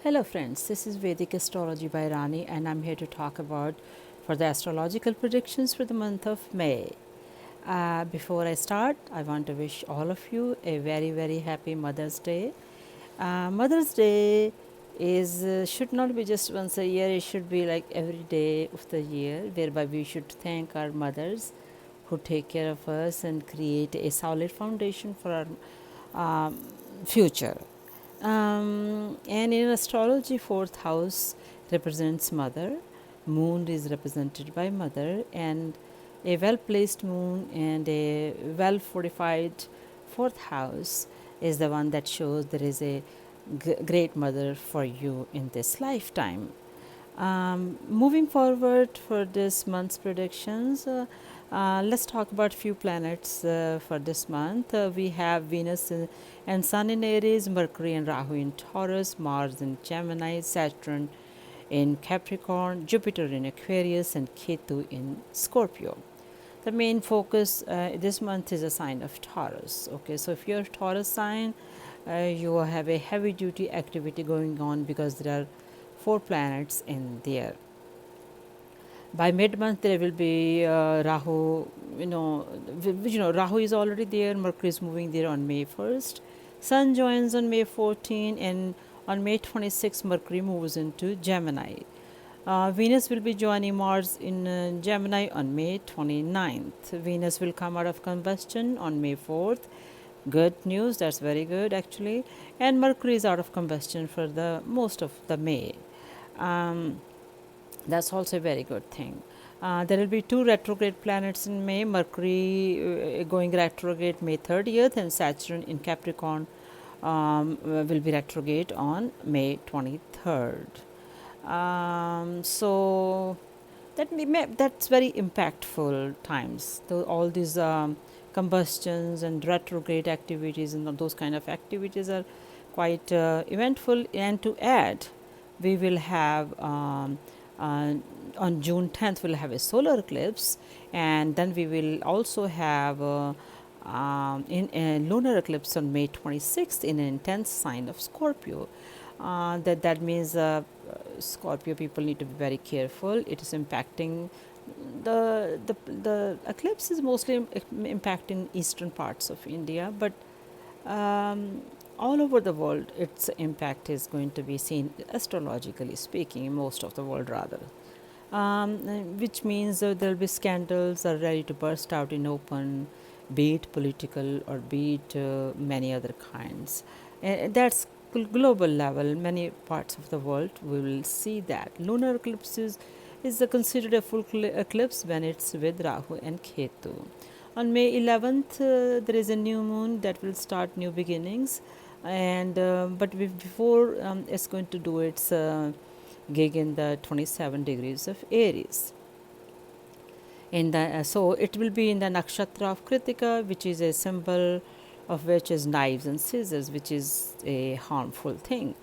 Hello friends, this is Vedic Astrology by Rani and I'm here to talk about for the astrological predictions for the month of May. Before I start, I want to wish all of you a very happy Mother's Day. Mother's Day is should not be just once a year, it should be like every day of the year, whereby we should thank our mothers who take care of us and create a solid foundation for our future. And in astrology, fourth house represents mother, moon is represented by mother, and a well placed moon and a well fortified fourth house is the one that shows there is a great mother for you in this lifetime. Moving forward for this month's predictions, let's talk about few planets for this month. We have Venus and Sun in Aries, Mercury and Rahu in Taurus, Mars in Gemini, Saturn in Capricorn, Jupiter in Aquarius, and Ketu in Scorpio. The main focus this month is a sign of Taurus. Okay, so if you're a Taurus sign, you will have a heavy duty activity going on because there are 4 planets in there. By mid-month there will be Rahu, Rahu is already there, Mercury is moving there on May 1st, Sun joins on May 14, and on May 26 Mercury moves into Gemini. Venus will be joining Mars in Gemini on May 29th. Venus will come out of combustion on May 4th. Good news, that's very good actually. And Mercury is out of combustion for the most of the May. That's also a very good thing. There will be 2 retrograde planets in May. Mercury going retrograde May 30th, and Saturn in Capricorn will be retrograde on May 23rd. So that's very impactful times. All these combustions and retrograde activities and those kind of activities are quite eventful. And to add, we will have on June 10th we'll have a solar eclipse, and then we will also have in a lunar eclipse on May 26th in an intense sign of Scorpio. That means Scorpio people need to be very careful. It is impacting the eclipse is mostly impacting eastern parts of India, but all over the world its impact is going to be seen astrologically speaking in most of the world rather, which means there will be scandals are ready to burst out in open, be it political or be it many other kinds. That's global level, many parts of the world we will see that. Lunar eclipses is considered a full eclipse when it's with Rahu and Ketu. On May 11th there is a new moon that will start new beginnings, and but before it's going to do its gig in the 27 degrees of Aries. In the so it will be in the nakshatra of Kritika, which is a symbol of which is knives and scissors, which is a harmful thing,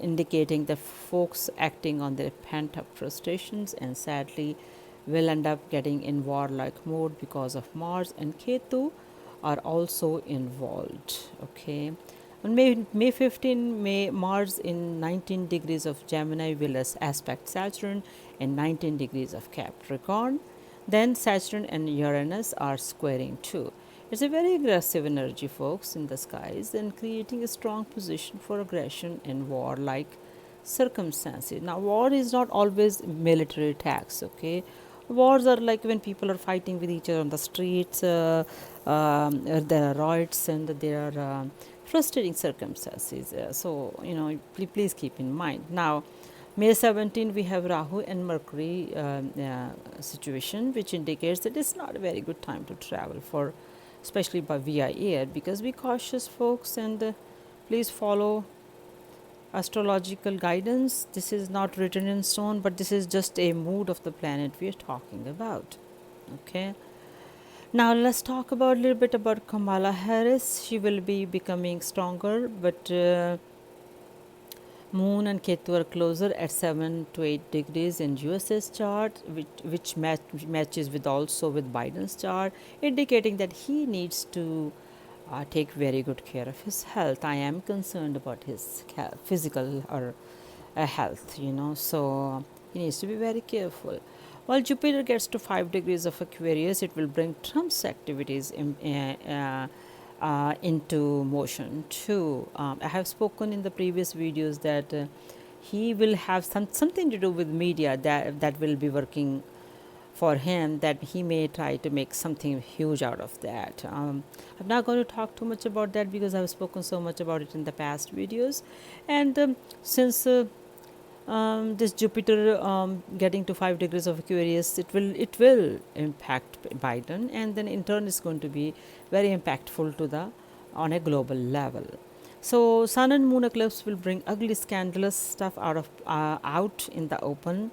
indicating that folks acting on their pent-up frustrations and sadly will end up getting in warlike mode because of Mars and Ketu are also involved. Okay, on May 15, Mars in 19 degrees of Gemini will aspect Saturn in 19 degrees of Capricorn. Then Saturn and Uranus are squaring too. It's a very aggressive energy, folks, in the skies and creating a strong position for aggression and war-like circumstances. Now, war is not always military attacks, okay? Wars are like when people are fighting with each other on the streets, there are riots and there are frustrating circumstances. So, please keep in mind. Now, May 17, we have Rahu and Mercury situation, which indicates that it's not a very good time to travel for especially by via air, because be cautious, folks, and please follow astrological guidance. This is not written in stone, but this is just a mood of the planet we are talking about. Okay, now let's talk about a little bit about Kamala Harris. She will be becoming stronger, but Moon and Ketu are closer at 7 to 8 degrees in US's chart, which matches with also with Biden's chart, indicating that he needs to take very good care of his health. I am concerned about his physical or health, so he needs to be very careful. While Jupiter gets to 5 degrees of Aquarius, it will bring Trump's activities into motion too. I have spoken in the previous videos that he will have something to do with media that will be working for him, that he may try to make something huge out of that. I'm not going to talk too much about that because I've spoken so much about it in the past videos. And since this Jupiter getting to 5 degrees of Aquarius, it will impact Biden, and then in turn is going to be very impactful to the on a global level. So Sun and Moon eclipse will bring ugly, scandalous stuff out in the open,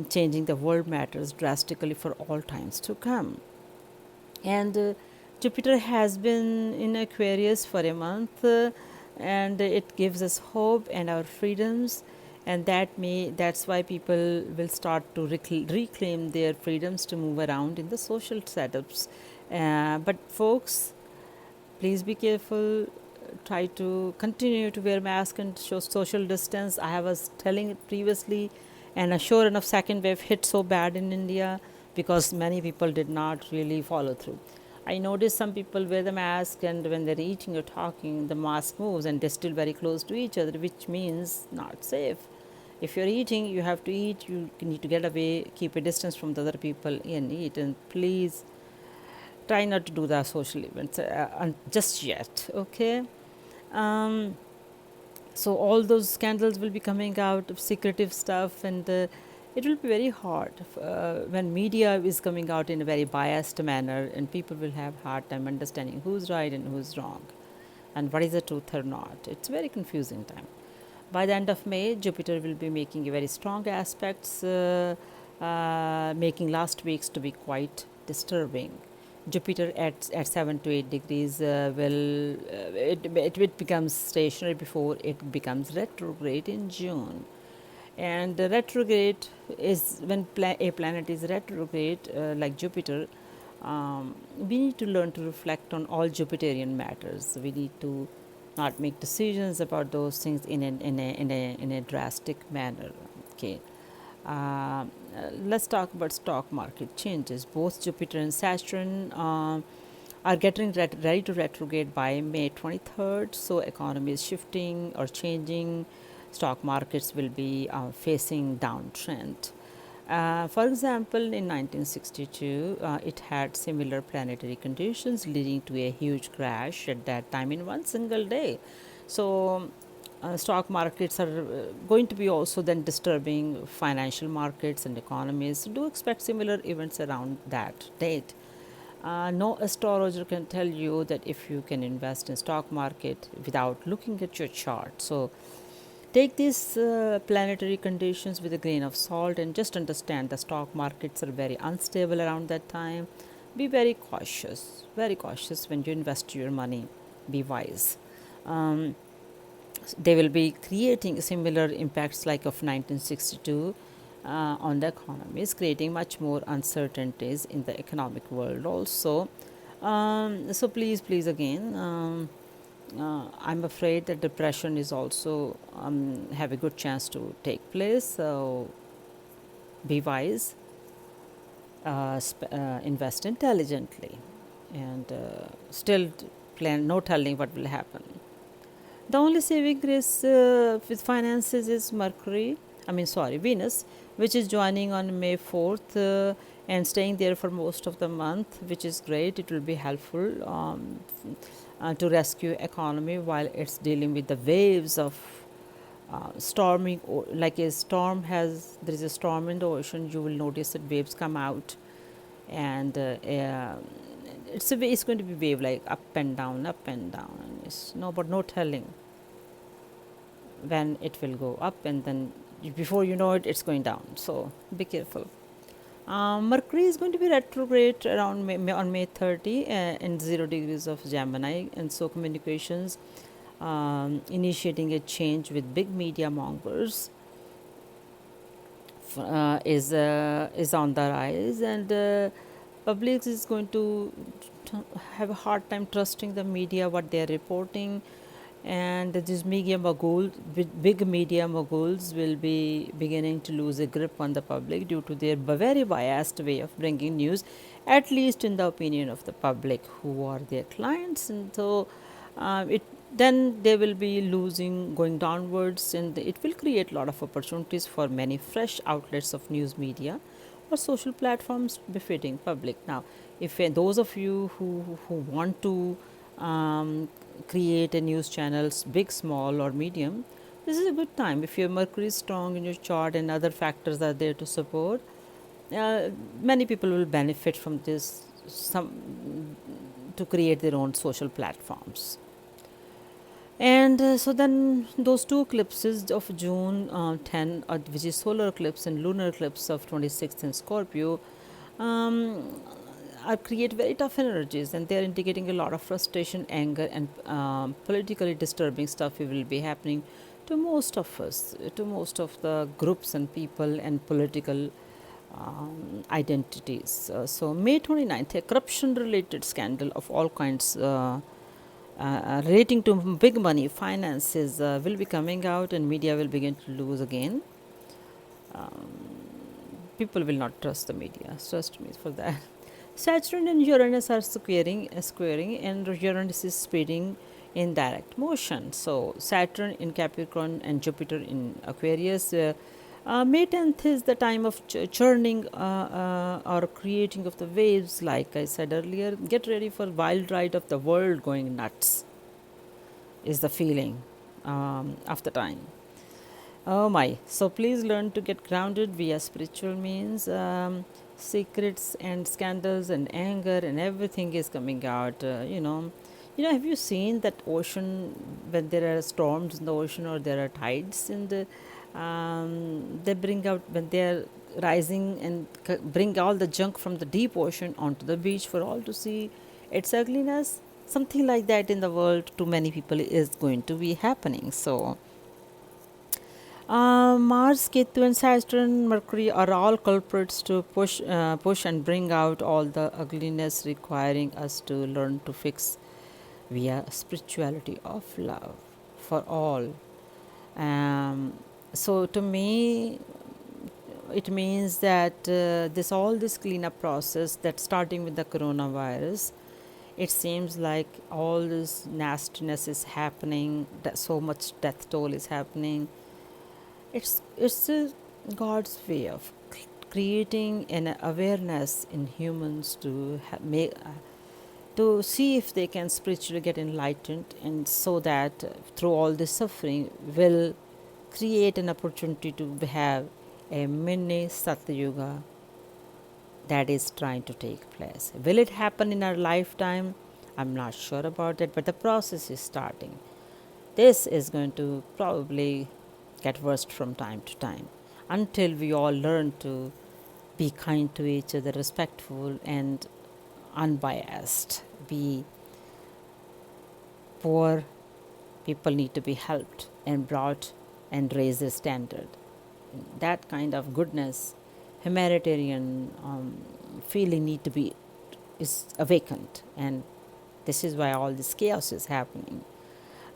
changing the world matters drastically for all times to come. And Jupiter has been in Aquarius for a month, and it gives us hope and our freedoms, and that's why people will start to reclaim their freedoms to move around in the social setups. But folks, please be careful. Try to continue to wear mask and show social distance. I was telling it previously, and sure enough, second wave hit so bad in India because many people did not really follow through. I noticed some people wear the mask, and when they're eating or talking, the mask moves and they're still very close to each other, which means not safe. If you're eating, you have to eat, you need to get away, keep a distance from the other people and eat. And please try not to do the social events just yet, okay? Um, so all those scandals will be coming out of secretive stuff, and it will be very hard when media is coming out in a very biased manner, and people will have hard time understanding who's right and who's wrong and what is the truth or not. It's a very confusing time. By the end of May, Jupiter will be making a very strong aspects, making last weeks to be quite disturbing. Jupiter at 7 to 8 degrees it becomes stationary before it becomes retrograde in June. And retrograde is when a planet is retrograde, like Jupiter. We need to learn to reflect on all Jupiterian matters. We need to not make decisions about those things in a drastic manner. Okay. Let's talk about stock market changes. Both Jupiter and Saturn are getting ready to retrograde by May 23rd. So economy is shifting or changing. Stock markets will be facing downtrend. For example, in 1962, it had similar planetary conditions leading to a huge crash at that time in one single day. So stock markets are going to be also then disturbing financial markets and economies. Do expect similar events around that date. No astrologer can tell you that if you can invest in stock market without looking at your chart. So take these planetary conditions with a grain of salt, and just understand the stock markets are very unstable around that time. Be very cautious when you invest your money. Be wise. They will be creating similar impacts like of 1962 on the economies, creating much more uncertainties in the economic world also. So please again, I'm afraid that depression is also have a good chance to take place. So be wise, invest intelligently, and still plan. No telling what will happen. The only saving grace with finances is Venus, which is joining on May 4th and staying there for most of the month, which is great. It will be helpful to rescue economy while it's dealing with the waves of storming. Like a storm there is a storm in the ocean, you will notice that waves come out, and it's going to be wave like up and down, and it's no telling when it will go up, and then before you know it, it's going down. So be careful. Mercury is going to be retrograde around on May 30 in 0 degrees of Gemini, and so communications initiating a change with big media mongers is on the rise, and Public is going to have a hard time trusting the media, what they are reporting, and these media moguls, big media moguls, will be beginning to lose a grip on the public due to their very biased way of bringing news, at least in the opinion of the public who are their clients. And so it then they will be losing, going downwards, and it will create a lot of opportunities for many fresh outlets of news media or social platforms befitting public. Now, if those of you who want to create a news channels, big, small, or medium, this is a good time. If your Mercury is strong in your chart and other factors are there to support, many people will benefit from this. Some to create their own social platforms. And so then those two eclipses of June 10, which is solar eclipse and lunar eclipse of 26th in Scorpio, are create very tough energies, and they are indicating a lot of frustration, anger, and politically disturbing stuff will be happening to most of us, to most of the groups and people and political identities. So May 29th, a corruption related scandal of all kinds relating to big money finances will be coming out, and media will begin to lose again. People will not trust the media. Trust me for that. Saturn and Uranus are squaring, and Uranus is speeding in direct motion. So Saturn in Capricorn and Jupiter in Aquarius. May 10th is the time of churning or creating of the waves, like I said earlier. Get ready for wild ride of the world going nuts, is the feeling of the time. Oh my. So please learn to get grounded via spiritual means. Secrets and scandals and anger and everything is coming out. Have you seen that ocean when there are storms in the ocean or there are tides in the they bring out when they are rising and bring all the junk from the deep ocean onto the beach for all to see its ugliness. Something like that in the world to many people is going to be happening. So Mars, Ketu, and Saturn, Mercury are all culprits to push and bring out all the ugliness, requiring us to learn to fix via spirituality of love for all. So to me, it means that this cleanup process that starting with the coronavirus, it seems like all this nastiness is happening, that so much death toll is happening. It's God's way of creating an awareness in humans to make to see if they can spiritually get enlightened, and so that through all this suffering will create an opportunity to have a mini Satayuga that is trying to take place. Will it happen in our lifetime? I'm not sure about it, but the process is starting. This is going to probably get worse from time to time until we all learn to be kind to each other, respectful and unbiased. Be poor people need to be helped and brought and raise their standard. That kind of goodness, humanitarian feeling need to be is awakened, and this is why all this chaos is happening.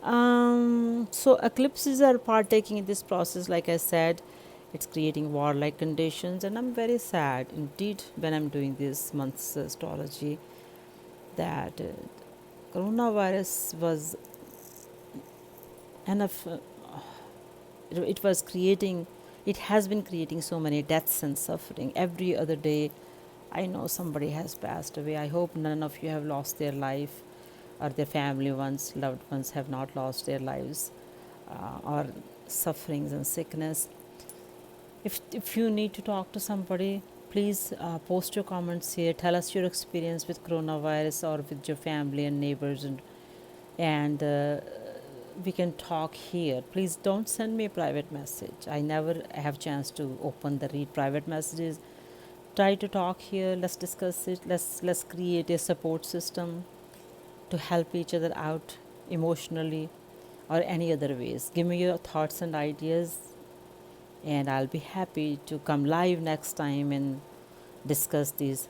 So eclipses are partaking in this process. Like I said, it's creating warlike conditions, and I'm very sad indeed when I'm doing this month's astrology that coronavirus was enough. It was creating. It has been creating so many deaths and suffering. Every other day, I know somebody has passed away. I hope none of you have lost their life, or their family ones, loved ones have not lost their lives, or sufferings and sickness. If you need to talk to somebody, please post your comments here. Tell us your experience with coronavirus or with your family and neighbors, and we can talk here. Please don't send me a private message. I never have chance to open the read private messages. Try to talk here. Let's discuss it. Let's create a support system to help each other out emotionally or any other ways. Give me your thoughts and ideas, and I'll be happy to come live next time and discuss these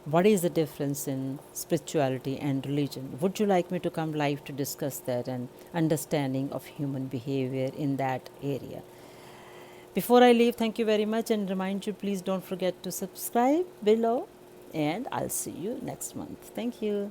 What is the difference in spirituality and religion? Would you like me to come live to discuss that and understanding of human behavior in that area? Before I leave, thank you very much and remind you, please don't forget to subscribe below, and I'll see you next month. Thank you.